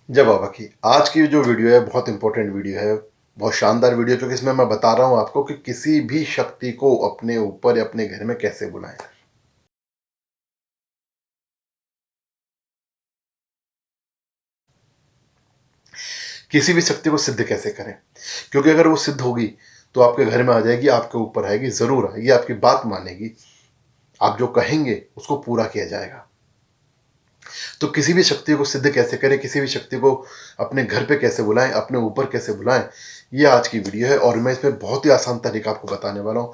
जय बाबा की। आज की जो वीडियो है बहुत इंपॉर्टेंट वीडियो है, बहुत शानदार वीडियो, क्योंकि इसमें मैं बता रहा हूँ आपको कि किसी भी शक्ति को अपने ऊपर या अपने घर में कैसे बुलाएं। किसी भी शक्ति को सिद्ध कैसे करें, क्योंकि अगर वो सिद्ध होगी तो आपके घर में आ जाएगी, आपके ऊपर आएगी, ज़रूर आएगी, आपकी बात मानेगी, आप जो कहेंगे उसको पूरा किया जाएगा। तो किसी भी शक्ति को सिद्ध कैसे करें, किसी भी शक्ति को अपने घर पे कैसे बुलाएं, अपने ऊपर कैसे बुलाएं, ये आज की वीडियो है। और मैं इसमें बहुत ही आसान तरीका आपको बताने वाला हूँ।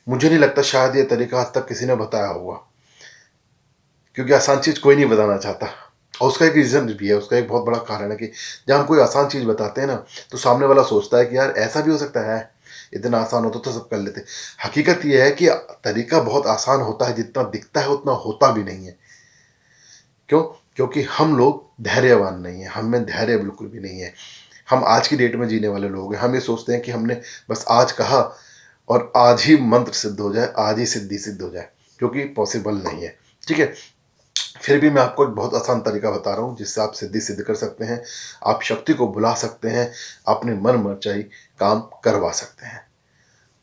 मुझे नहीं लगता शायद ये तरीका आज तक किसी ने बताया होगा, क्योंकि आसान चीज़ कोई नहीं बताना चाहता। और उसका एक रीज़न भी है, उसका एक बहुत बड़ा कारण है कि जब हम कोई आसान चीज़ बताते हैं ना, तो सामने वाला सोचता है कि यार ऐसा भी हो सकता है, इतना आसान होता तो सब कर लेते। हकीकत ये है कि तरीका बहुत आसान होता है, जितना दिखता है उतना होता भी नहीं है। क्यों? क्योंकि हम लोग धैर्यवान नहीं हैं, हम में धैर्य बिल्कुल भी नहीं है। हम आज की डेट में जीने वाले लोग हैं। हम ये सोचते हैं कि हमने बस आज कहा और आज ही मंत्र सिद्ध हो जाए, आज ही सिद्धि सिद्ध हो जाए, जो कि पॉसिबल नहीं है। ठीक है? फिर भी मैं आपको एक बहुत आसान तरीका बता रहा हूँ जिससे आप सिद्धि सिद्ध कर सकते हैं, आप शक्ति को बुला सकते हैं, अपने मन मर्जी काम करवा सकते हैं।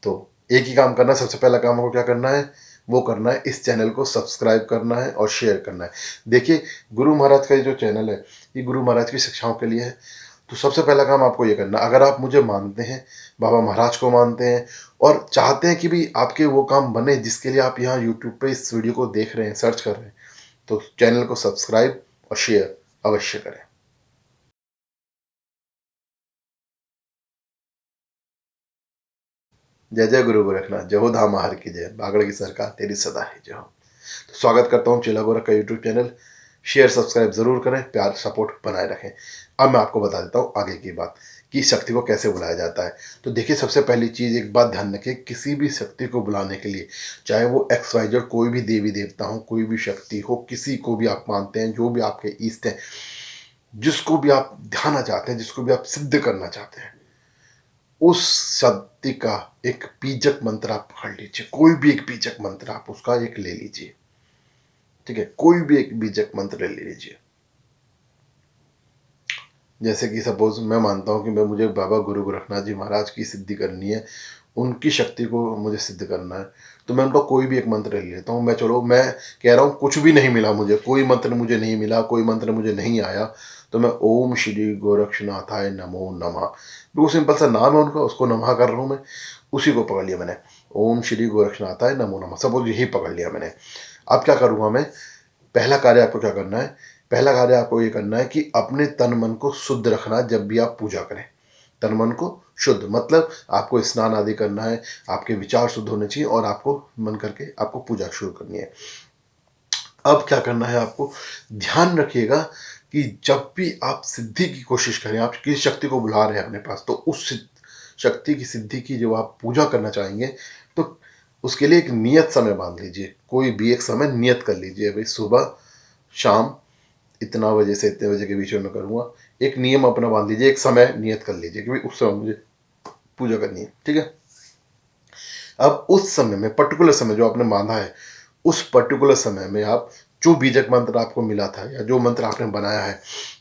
तो एक ही काम करना है, सबसे पहला काम आपको क्या करना है, वो करना है इस चैनल को सब्सक्राइब करना है और शेयर करना है। देखिए, गुरु महाराज का ये जो चैनल है, ये गुरु महाराज की शिक्षाओं के लिए है। तो सबसे पहला काम आपको ये करना है, अगर आप मुझे मानते हैं, बाबा महाराज को मानते हैं और चाहते हैं कि भी आपके वो काम बने जिसके लिए आप यहाँ यूट्यूब पे इस वीडियो को देख रहे हैं, सर्च कर रहे हैं, तो चैनल को सब्सक्राइब और शेयर अवश्य करें। जय जय गुरु गोरखनाथ, जय हो धाम हर की जय, बागड़ की सरकार तेरी सदा है जय हो। तो स्वागत करता हूँ चेला गोरख का यूट्यूब चैनल। शेयर सब्सक्राइब जरूर करें, प्यार सपोर्ट बनाए रखें। अब मैं आपको बता देता हूँ आगे की बात कि शक्ति को कैसे बुलाया जाता है। तो देखिए, सबसे पहली चीज़ एक बात ध्यान रखें, किसी भी शक्ति को बुलाने के लिए, चाहे वो एक्स वाई जेड कोई भी देवी देवता हो, कोई भी शक्ति हो, किसी को भी आप मानते हैं, जो भी आपके ईष्ट हैं, जिसको भी आप ध्याना चाहते हैं, जिसको भी आप सिद्ध करना चाहते हैं, उस शक्ति का एक बीजक मंत्र आप पकड़ लीजिए। कोई भी एक बीजक मंत्र आप उसका एक ले लीजिए। ठीक है? कोई भी एक बीजक मंत्र ले लीजिए। जैसे कि सपोज मैं मानता हूँ कि मैं मुझे बाबा गुरु गोरखनाथ जी महाराज की सिद्धि करनी है, उनकी शक्ति को मुझे सिद्ध करना है, तो मैं उनका कोई भी एक मंत्र ले लेता हूँ। मैं कह रहा हूँ कुछ भी नहीं मिला मुझे, कोई मंत्र मुझे नहीं मिला, कोई मंत्र मुझे नहीं आया, तो मैं ओम श्री गोरक्षनाथाय नमो नमः, बिल्कुल सिंपल सा नाम है उनका, उसको नमः कर रहा हूँ मैं, उसी को पकड़ लिया मैंने। ओम श्री गोरक्षनाथाय नमो नमः, सपोज यही पकड़ लिया मैंने। अब क्या करूँगा मैं, पहला कार्य आपको क्या करना है, पहला कार्य आपको ये करना है कि अपने तन मन को शुद्ध रखना। जब भी आप पूजा करें, तन मन को शुद्ध मतलब आपको स्नान आदि करना है, आपके विचार शुद्ध होने चाहिए और आपको मन करके आपको पूजा शुरू करनी है। अब क्या करना है आपको, ध्यान रखिएगा कि जब भी आप सिद्धि की कोशिश करें, आप किस शक्ति को बुला रहे हैं अपने पास, तो उस शक्ति की सिद्धि की जो आप पूजा करना चाहेंगे, तो उसके लिए एक नियत समय बांध लीजिए। कोई भी एक समय नियत कर लीजिए, भाई सुबह शाम इतना बजे से इतने बजे के बीच में मैं करूँगा। एक नियम अपना बांध लीजिए, एक समय नियत कर लीजिए कि भाई उस समय मुझे पूजा करनी है। ठीक है? अब उस समय में, पर्टिकुलर समय जो आपने बांधा है, उस पर्टिकुलर समय में आप जो बीजक मंत्र आपको मिला था या जो मंत्र आपने बनाया है,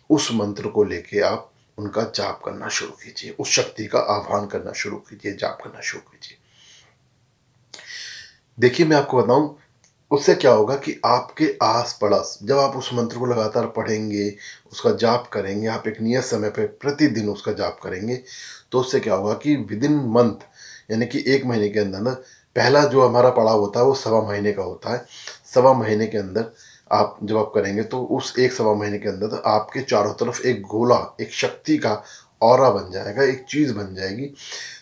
उस मंत्र को लेके आप उनका जाप करना शुरू कीजिए, उस शक्ति का आह्वान करना शुरू कीजिए, जाप करना शुरू कीजिए। देखिए, मैं आपको बताऊं, उससे क्या होगा कि आपके आस पड़ोस जब आप उस मंत्र को लगातार पढ़ेंगे, उसका जाप करेंगे, आप एक नियत समय पे प्रतिदिन उसका जाप करेंगे, तो उससे क्या होगा कि विद इन मंथ, यानी कि 1 महीने के अंदर ना, पहला जो हमारा पड़ाव होता है वो सवा महीने का होता है। सवा महीने के अंदर आप जब आप करेंगे, तो उस एक सवा महीने के अंदर तो आपके चारों तरफ एक गोला, एक शक्ति का ऑरा बन जाएगा, एक चीज़ बन जाएगी,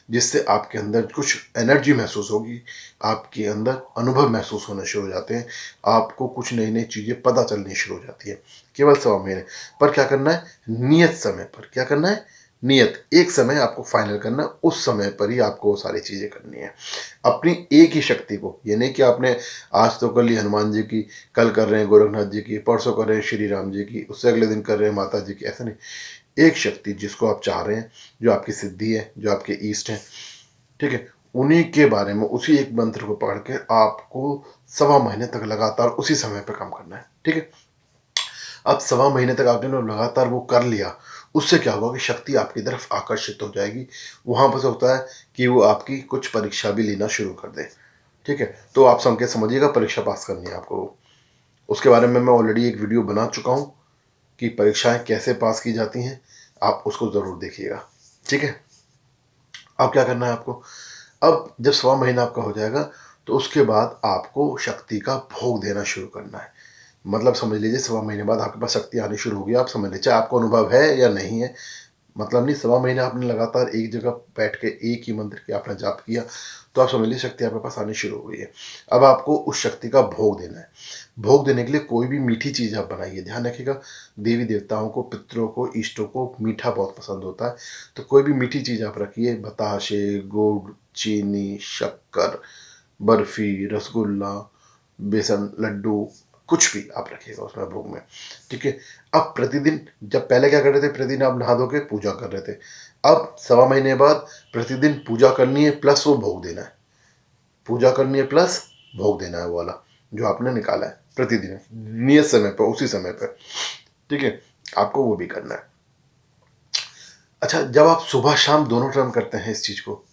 जिससे आपके अंदर कुछ एनर्जी महसूस होगी, आपके अंदर अनुभव महसूस होने शुरू हो जाते हैं, आपको कुछ नई नई चीज़ें पता चलनी शुरू हो जाती है। केवल सवा महीने पर क्या करना है, नियत समय पर क्या करना है, नियत एक समय आपको फाइनल करना है, उस समय पर ही आपको वो सारी चीज़ें करनी है। अपनी एक ही शक्ति को, ये नहीं कि आपने आज तो कर ली हनुमान जी की, कल कर रहे हैं गोरखनाथ जी की, परसों कर रहे हैं श्री राम जी की, उससे अगले दिन कर रहे हैं माता जी की, ऐसा नहीं। एक शक्ति जिसको आप चाह रहे हैं, जो आपकी सिद्धि है, जो आपके ईष्ट हैं, ठीक है, उन्हीं के बारे में उसी एक मंत्र को पढ़ के आपको सवा महीने तक लगातार उसी समय पे काम करना है। ठीक है? अब सवा महीने तक आपने लगातार वो कर लिया, उससे क्या होगा कि शक्ति आपकी तरफ आकर्षित हो जाएगी। वहाँ पर से होता है कि वो आपकी कुछ परीक्षा भी लेना शुरू कर दे। ठीक है, तो आप संकेत समझिएगा, परीक्षा पास करनी है आपको। उसके बारे में मैं ऑलरेडी एक वीडियो बना चुका हूँ कि परीक्षाएं कैसे पास की जाती हैं, आप उसको ज़रूर देखिएगा। ठीक है, अब क्या करना है आपको, अब जब सवा महीना आपका हो जाएगा तो उसके बाद आपको शक्ति का भोग देना शुरू करना है। मतलब समझ लीजिए सवा महीने बाद आपके पास शक्ति आनी शुरू होगी। आप समझ लीजिए, चाहे आपको अनुभव है या नहीं है, मतलब नहीं, सवा महीने आपने लगातार एक जगह बैठ के एक ही मंत्र की आपने जाप किया, तो आप समझ लीजिए शक्ति आपके पास आनी शुरू हो गई है। अब आपको उस शक्ति का भोग देना है। भोग देने के लिए कोई भी मीठी चीज़ आप बनाइए। ध्यान रखिएगा, देवी देवताओं को, पितरों को, इष्टों को मीठा बहुत पसंद होता है, तो कोई भी मीठी चीज़ आप रखिए। बताशे, गुड़, चीनी, शक्कर, बर्फी, रसगुल्ला, बेसन लड्डू, कुछ भी आप रखिएगा उसमें भोग में। ठीक है, अब प्रतिदिन, जब पहले क्या कर रहे थे, प्रतिदिन आप नहा धो के पूजा कर रहे थे, अब सवा महीने बाद प्रतिदिन पूजा करनी है प्लस वो भोग देना है। पूजा करनी है प्लस भोग देना है, वो वाला जो आपने निकाला है प्रतिदिन नियत समय पर, उसी समय पर। ठीक है, आपको वो भी करना है। अच्छा, जब आप सुबह शाम दोनों टाइम करते हैं इस चीज को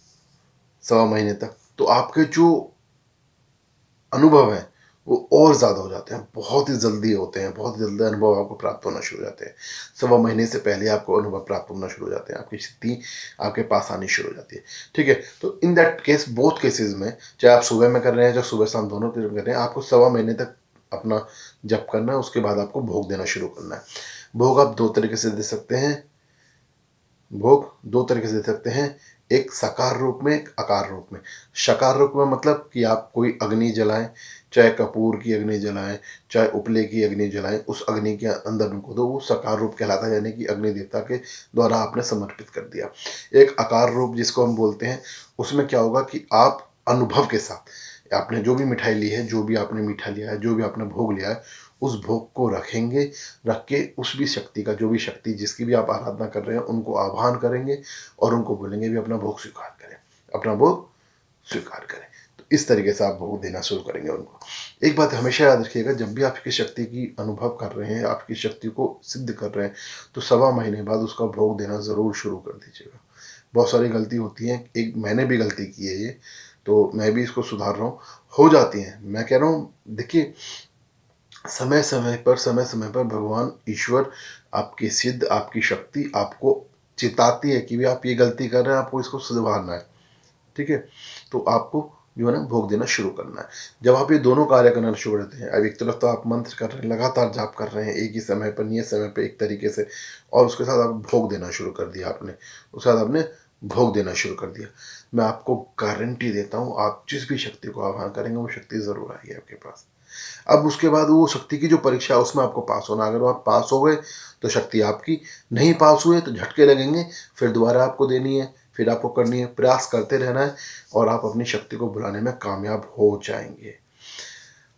सवा महीने तक, तो आपके जो अनुभव है वो और ज़्यादा हो जाते हैं, बहुत ही जल्दी होते हैं, बहुत जल्दी अनुभव आपको प्राप्त होना शुरू हो जाते हैं। सवा महीने से पहले आपको अनुभव प्राप्त होना शुरू हो जाते हैं, आपकी स्थिति आपके पास आनी शुरू हो जाती है। ठीक है, तो in that case, both cases में, चाहे आप सुबह में कर रहे हैं चाहे सुबह शाम दोनों कर रहे हैं, आपको सवा महीने तक अपना जप करना है। उसके बाद आपको भोग देना शुरू करना है। भोग आप दो तरीके से दे सकते हैं। भोग दो तरीके से दे सकते हैं, एक साकार रूप में, एक आकार रूप में। साकार रूप में मतलब कि आप कोई अग्नि जलाएं, चाहे कपूर की अग्नि जलाएं, चाहे उपले की अग्नि जलाएं, उस अग्नि के अंदर उनको दो, वो साकार रूप कहलाता है, यानी कि अग्नि देवता के द्वारा आपने समर्पित कर दिया। एक आकार रूप जिसको हम बोलते हैं, उसमें क्या होगा कि आप अनुभव के साथ आपने जो भी मिठाई ली है, जो भी आपने मीठा लिया है, जो भी आपने भोग लिया है, उस भोग को रखेंगे। रख के उस भी शक्ति का, जो भी शक्ति जिसकी भी आप आराधना कर रहे हैं, उनको आह्वान करेंगे और उनको बोलेंगे भी अपना भोग स्वीकार करें, अपना भोग स्वीकार करें। तो इस तरीके से आप भोग देना शुरू करेंगे उनको। एक बात हमेशा याद रखिएगा, जब भी आपकी शक्ति की अनुभव कर रहे हैं, आपकी शक्ति को सिद्ध कर रहे हैं, तो सवा महीने बाद उसका भोग देना ज़रूर शुरू कर दीजिएगा। बहुत सारी गलती होती है, एक मैंने भी गलती की है ये, तो मैं भी इसको सुधार रहा हूँ। हो जाती हैं, मैं कह रहा हूँ, देखिए, समय समय पर भगवान ईश्वर, आपकी सिद्ध, आपकी शक्ति आपको चिताती है कि भी आप ये गलती कर रहे हैं, आपको इसको सुधारना है। ठीक है, तो आपको जो है ना भोग देना शुरू करना है। जब आप ये दोनों कार्य करना शुरू करते हैं, अब एक तरफ तो आप मंत्र कर रहे हैं, लगातार जाप कर रहे हैं एक ही समय पर, नियत समय पर, एक तरीके से, और उसके साथ आप भोग देना शुरू कर दिया आपने, उसके साथ आपने भोग देना शुरू कर दिया। मैं आपको गारंटी देता हूँ, आप जिस भी शक्ति को आह्वान करेंगे वो शक्ति ज़रूर आएगी आपके पास। अब उसके बाद वो शक्ति की जो परीक्षा है उसमें आपको पास होना। अगर आप पास हो गए तो शक्ति आपकी, नहीं पास हुए तो झटके लगेंगे, फिर दोबारा आपको देनी है, फिर आपको करनी है, प्रयास करते रहना है, और आप अपनी शक्ति को बुलाने में कामयाब हो जाएंगे।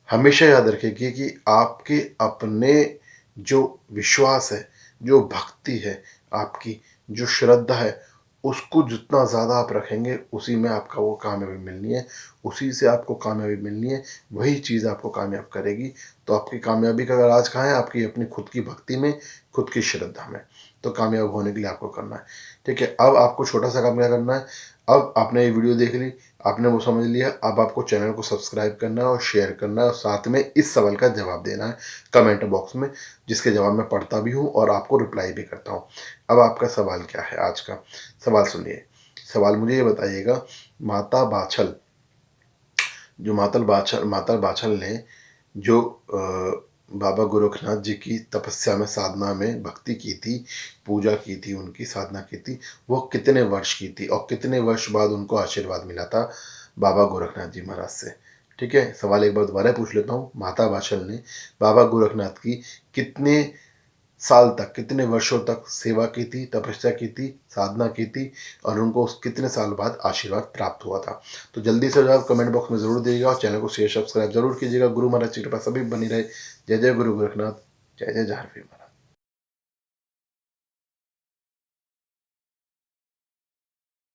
हमेशा याद रखिए कि आपके अपने जो विश्वास है, जो भक्ति है, आपकी जो श्रद्धा है, उसको जितना ज़्यादा आप रखेंगे, उसी में आपका वो कामयाबी मिलनी है, उसी से आपको कामयाबी मिलनी है, वही चीज़ आपको कामयाब करेगी। तो आपकी कामयाबी का राज कहाँ है? आपकी अपनी खुद की भक्ति में, खुद की श्रद्धा में। तो कामयाब होने के लिए आपको करना है। ठीक है, अब आपको छोटा सा काम क्या करना है, अब आपने ये वीडियो देख ली, आपने वो समझ लिया, अब आपको चैनल को सब्सक्राइब करना है और शेयर करना है, और साथ में इस सवाल का जवाब देना है कमेंट बॉक्स में, जिसके जवाब मैं पढ़ता भी हूँ और आपको रिप्लाई भी करता हूँ। अब आपका सवाल क्या है? आज का सवाल सुनिए। सवाल मुझे ये बताइएगा, माता बाछल, जो माता बाछल ने जो बाबा गोरखनाथ जी की तपस्या में, साधना में भक्ति की थी, पूजा की थी, उनकी साधना की थी, वो कितने वर्ष की थी और कितने वर्ष बाद उनको आशीर्वाद मिला था बाबा गोरखनाथ जी महाराज से? ठीक है, सवाल एक बार दोबारा पूछ लेता हूँ। माता बाछल ने बाबा गोरखनाथ की कितने साल तक, कितने वर्षों तक सेवा की थी, तपस्या की थी, साधना की थी, और उनको कितने साल बाद आशीर्वाद प्राप्त हुआ था? तो जल्दी से जवाब कमेंट बॉक्स में ज़रूर दीजिएगा और चैनल को शेयर सब्सक्राइब जरूर कीजिएगा। गुरु महाराज की कृपा सभी बनी रहे। जय जय गुरु गोरखनाथ, जय जय जय हर